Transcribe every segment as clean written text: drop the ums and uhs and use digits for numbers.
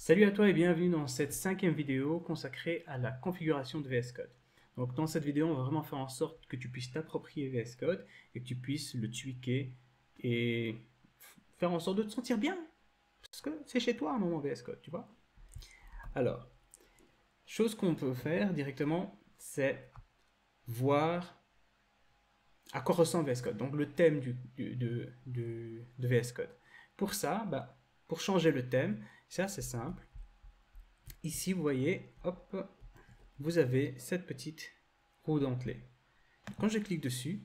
Salut à toi et bienvenue dans cette cinquième vidéo consacrée à la configuration de VS Code. Donc dans cette vidéo, on va vraiment faire en sorte que tu puisses t'approprier VS Code et que tu puisses le tweaker et faire en sorte de te sentir bien. Parce que c'est chez toi un moment VS Code, tu vois. Alors, chose qu'on peut faire directement, c'est voir à quoi ressemble VS Code. Donc le thème de VS Code. Pour ça, pour changer le thème, c'est assez simple. Ici, vous voyez, hop, vous avez cette petite roue dentelée. Quand je clique dessus,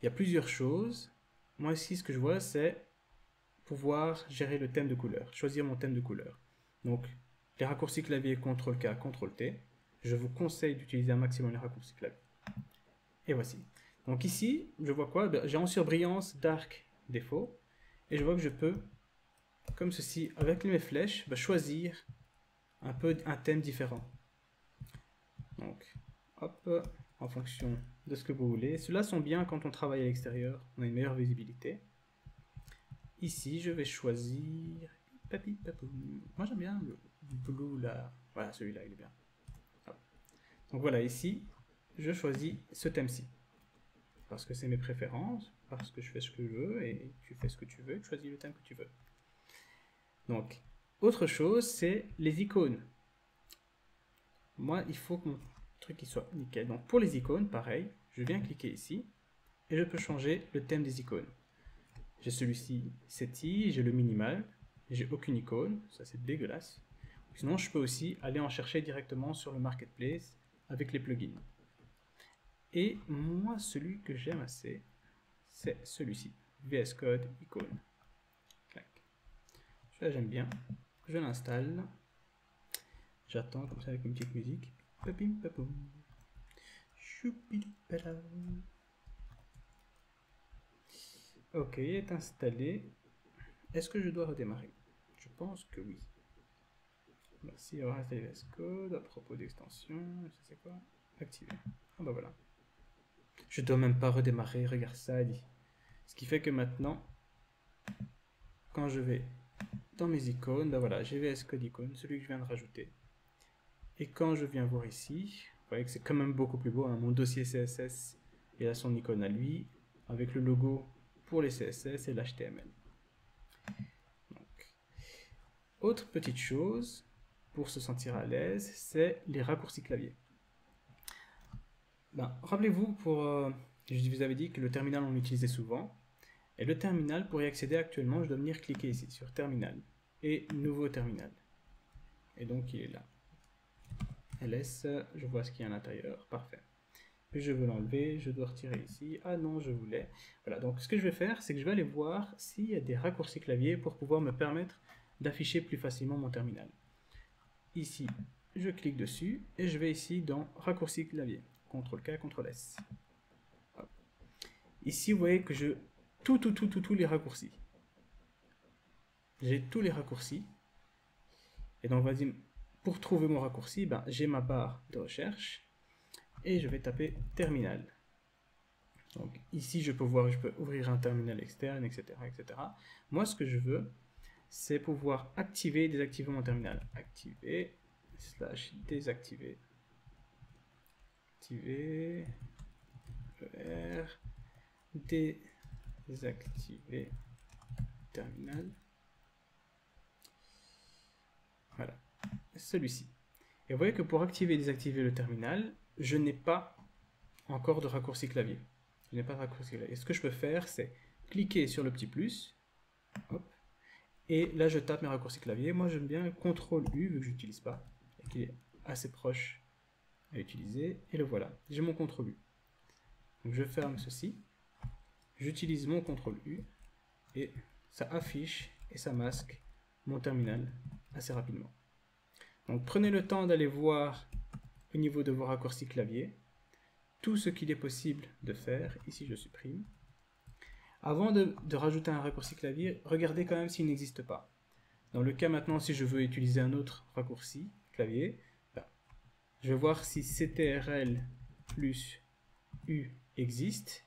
il y a plusieurs choses. Moi ici, ce que je vois, c'est pouvoir gérer le thème de couleur, choisir mon thème de couleur. Donc, les raccourcis clavier CTRL-K, CTRL-T. Je vous conseille d'utiliser un maximum les raccourcis clavier. Et voici. Donc ici, je vois quoi? J'ai en surbrillance Dark défaut. Et je vois que je peux, comme ceci, avec mes flèches, choisir un peu un thème différent. Donc, hop, en fonction de ce que vous voulez. Ceux-là sont bien quand on travaille à l'extérieur, on a une meilleure visibilité. Ici, je vais choisir... Moi, j'aime bien le blue, là. Voilà, celui-là, il est bien. Hop. Donc voilà, ici, je choisis ce thème-ci. Parce que c'est mes préférences, parce que je fais ce que je veux, et tu fais ce que tu veux, tu choisis le thème que tu veux. Donc, autre chose, c'est les icônes. Moi, il faut que mon truc il soit nickel. Donc pour les icônes, pareil, je viens cliquer ici et je peux changer le thème des icônes. J'ai celui-ci, SETI, j'ai le minimal, j'ai aucune icône, ça c'est dégueulasse. Sinon, je peux aussi aller en chercher directement sur le marketplace avec les plugins. Et moi, celui que j'aime assez, c'est celui-ci, VS Code icône. Celui-là, j'aime bien. Je l'installe. J'attends comme ça avec une petite musique. Papim, papoum. Ok, il est installé. Est-ce que je dois redémarrer? Je pense que oui. Merci d'avoir installé VS Code. À propos d'extension, ça c'est quoi? Activer. Ah bah voilà. Je dois même pas redémarrer, regarde ça, dit. Ce qui fait que maintenant, quand je vais dans mes icônes, bah voilà, j'ai VS Code icône, celui que je viens de rajouter. Et quand je viens voir ici, vous voyez que c'est quand même beaucoup plus beau, hein. Mon dossier CSS, il a son icône à lui, avec le logo pour les CSS et l'HTML. Autre petite chose, pour se sentir à l'aise, c'est les raccourcis clavier. Rappelez-vous, je vous avais dit que le terminal on l'utilisait souvent. Et le terminal, pour y accéder actuellement, je dois venir cliquer ici sur terminal et nouveau terminal. Et donc il est là. ls, je vois ce qu'il y a à l'intérieur, parfait. Puis je veux l'enlever, je dois retirer ici. Ah non, je voulais. Voilà, donc ce que je vais faire, c'est que je vais aller voir s'il y a des raccourcis clavier pour pouvoir me permettre d'afficher plus facilement mon terminal. Ici, je clique dessus et je vais ici dans raccourcis clavier. CTRL-K, CTRL-S. Ici, vous voyez que je... tous les raccourcis. J'ai tous les raccourcis. Et donc, vas-y, pour trouver mon raccourci, j'ai ma barre de recherche et je vais taper terminal. Donc ici, je peux voir, je peux ouvrir un terminal externe, etc., etc. Moi, ce que je veux, c'est pouvoir activer et désactiver mon terminal. Activer, / désactiver. Activer, ER, désactiver terminal. Voilà, celui-ci. Et vous voyez que pour activer et désactiver le terminal, je n'ai pas encore de raccourci clavier. Je n'ai pas de raccourci clavier. Et ce que je peux faire, c'est cliquer sur le petit plus. Hop, et là, je tape mes raccourcis clavier. Moi, j'aime bien CTRL-U, vu que je n'utilise pas, et qu'il est assez proche à utiliser. Et le voilà, j'ai mon CTRL-U. Donc, je ferme ceci. J'utilise mon CTRL-U, et ça affiche et ça masque mon terminal assez rapidement. Donc, prenez le temps d'aller voir au niveau de vos raccourcis clavier tout ce qu'il est possible de faire. Ici, je supprime. Avant de rajouter un raccourci clavier, regardez quand même s'il n'existe pas. Dans le cas maintenant, si je veux utiliser un autre raccourci clavier, je vais voir si CTRL plus U existe.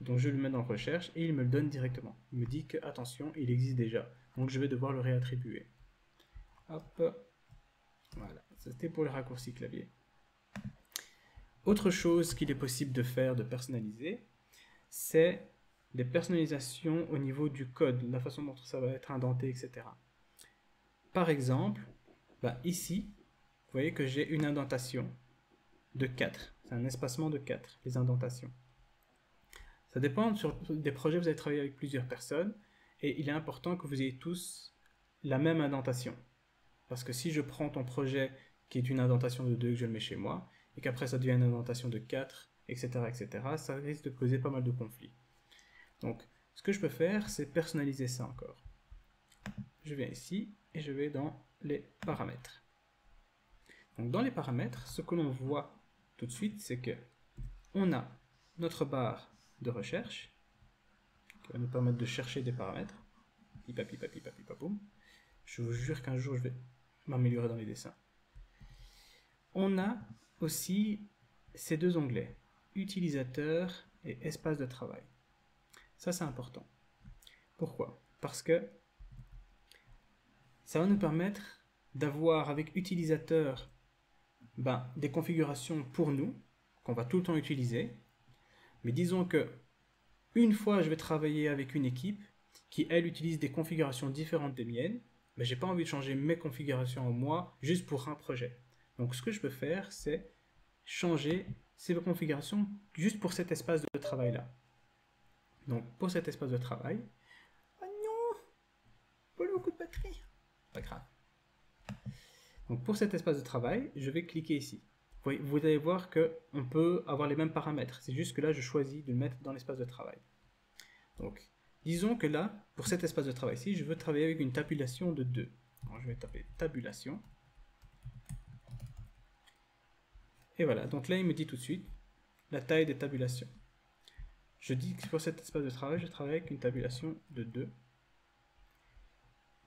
Donc je le mets dans recherche et il me le donne directement. Il me dit que, attention, il existe déjà. Donc je vais devoir le réattribuer. Hop. Voilà, c'était pour les raccourcis clavier. Autre chose qu'il est possible de faire, de personnaliser, c'est des personnalisations au niveau du code, la façon dont ça va être indenté, etc. Par exemple, ici, vous voyez que j'ai une indentation de 4. C'est un espacement de 4, les indentations. Ça dépend sur des projets, vous allez travailler avec plusieurs personnes, et il est important que vous ayez tous la même indentation. Parce que si je prends ton projet qui est une indentation de 2 que je le mets chez moi, et qu'après ça devient une indentation de 4, etc., etc., ça risque de causer pas mal de conflits. Donc, ce que je peux faire, c'est personnaliser ça encore. Je viens ici, et je vais dans les paramètres. Donc, dans les paramètres, ce que l'on voit tout de suite, c'est que on a notre barre de recherche, qui va nous permettre de chercher des paramètres. Pipapipapipapipapoum. Je vous jure qu'un jour, je vais m'améliorer dans les dessins. On a aussi ces deux onglets, utilisateur et espace de travail. Ça, c'est important. Pourquoi? Parce que ça va nous permettre d'avoir avec utilisateur des configurations pour nous, qu'on va tout le temps utiliser. Mais disons que une fois, je vais travailler avec une équipe qui, elle, utilise des configurations différentes des miennes, mais j'ai pas envie de changer mes configurations en moi juste pour un projet. Donc, ce que je peux faire, c'est changer ces configurations juste pour cet espace de travail-là. Donc, pour cet espace de travail, oh non, pas le coup de batterie, pas grave. Donc, pour cet espace de travail, je vais cliquer ici. Vous allez voir qu'on peut avoir les mêmes paramètres. C'est juste que là, je choisis de le mettre dans l'espace de travail. Donc, disons que là, pour cet espace de travail-ci, je veux travailler avec une tabulation de 2. Alors, je vais taper tabulation. Et voilà, donc là, il me dit tout de suite la taille des tabulations. Je dis que pour cet espace de travail, je travaille avec une tabulation de 2.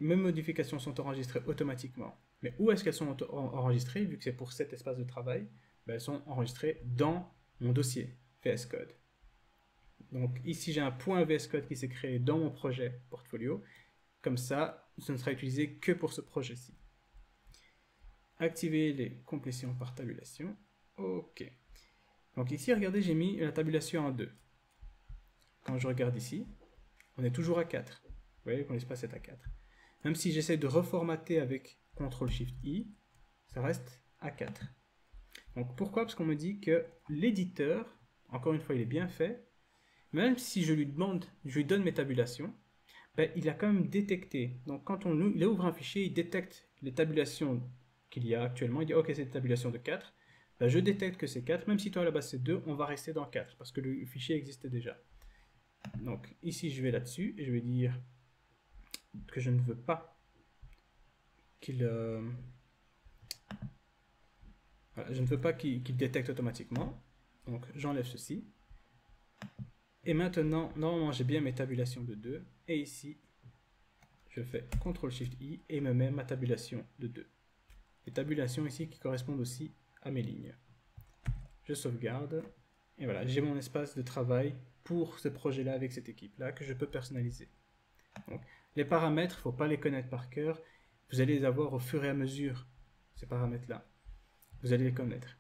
Mes modifications sont enregistrées automatiquement. Mais où est-ce qu'elles sont enregistrées? Vu que c'est pour cet espace de travail, elles sont enregistrées dans mon dossier VS Code. Donc ici, j'ai un point VS Code qui s'est créé dans mon projet portfolio. Comme ça, ce ne sera utilisé que pour ce projet-ci. Activer les complétions par tabulation. OK. Donc ici, regardez, j'ai mis la tabulation en 2. Quand je regarde ici, on est toujours à 4. Vous voyez qu'on l'espace est à 4. Même si j'essaie de reformater avec CTRL-SHIFT-I, ça reste à 4. Donc pourquoi? Parce qu'on me dit que l'éditeur, encore une fois, il est bien fait. Même si je lui donne mes tabulations, il a quand même détecté. Donc quand il ouvre un fichier, il détecte les tabulations qu'il y a actuellement. Il dit ok, c'est une tabulation de 4. Je détecte que c'est 4. Même si toi à la base c'est 2, on va rester dans 4 parce que le fichier existait déjà. Donc ici je vais là-dessus et je vais dire que je ne veux pas qu'il détecte automatiquement. Donc j'enlève ceci. Et maintenant, normalement, j'ai bien mes tabulations de 2. Et ici, je fais CTRL-SHIFT-I et me mets ma tabulation de 2. Les tabulations ici qui correspondent aussi à mes lignes. Je sauvegarde. Et voilà, j'ai mon espace de travail pour ce projet-là avec cette équipe-là que je peux personnaliser. Donc, les paramètres, il ne faut pas les connaître par cœur. Vous allez les avoir au fur et à mesure, ces paramètres-là. Vous allez les connaître.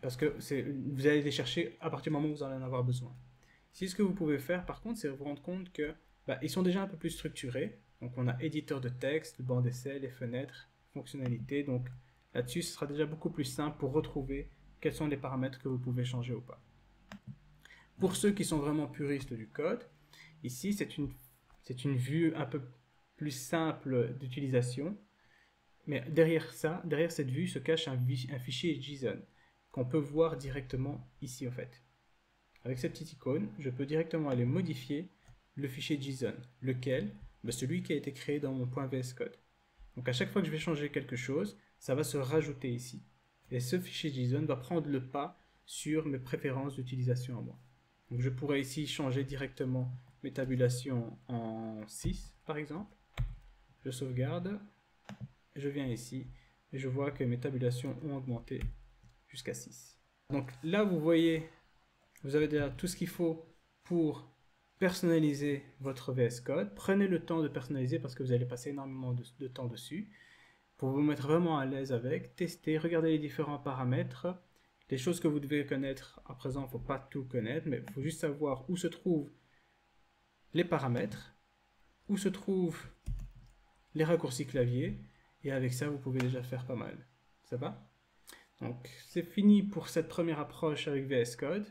Parce que vous allez les chercher à partir du moment où vous allez en avoir besoin. Si ce que vous pouvez faire, par contre, c'est vous rendre compte que ils sont déjà un peu plus structurés. Donc, on a éditeur de texte, le banc d'essai, les fenêtres, fonctionnalités. Donc, là-dessus, ce sera déjà beaucoup plus simple pour retrouver quels sont les paramètres que vous pouvez changer ou pas. Pour ceux qui sont vraiment puristes du code, ici, c'est une vue un peu plus simple d'utilisation. Mais derrière cette vue se cache un fichier JSON qu'on peut voir directement ici, en fait. Avec cette petite icône, je peux directement aller modifier le fichier JSON, lequel, celui qui a été créé dans mon .VS Code. Donc à chaque fois que je vais changer quelque chose, ça va se rajouter ici. Et ce fichier JSON va prendre le pas sur mes préférences d'utilisation à moi. Donc je pourrais ici changer directement mes tabulations en 6 par exemple. Je sauvegarde, je viens ici et je vois que mes tabulations ont augmenté jusqu'à 6. Donc là vous voyez, vous avez déjà tout ce qu'il faut pour personnaliser votre VS Code. Prenez le temps de personnaliser parce que vous allez passer énormément de temps dessus. pour vous mettre vraiment à l'aise avec, testez, regardez les différents paramètres, les choses que vous devez connaître. À présent, il ne faut pas tout connaître, mais il faut juste savoir où se trouvent les paramètres, où se trouvent les raccourcis clavier, et avec ça, vous pouvez déjà faire pas mal. Ça va? Donc, c'est fini pour cette première approche avec VS Code.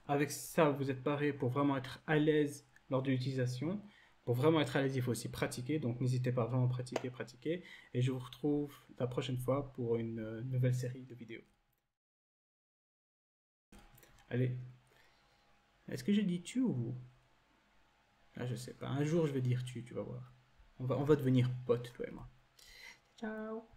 Avec ça, vous êtes paré pour vraiment être à l'aise lors de l'utilisation. Pour vraiment être à l'aise, il faut aussi pratiquer. Donc, n'hésitez pas à vraiment pratiquer. Et je vous retrouve la prochaine fois pour une nouvelle série de vidéos. Allez. Est-ce que j'ai dit tu ou vous? Ah, je sais pas. Un jour, je vais dire tu vas voir. On va devenir potes, toi et moi. Ciao!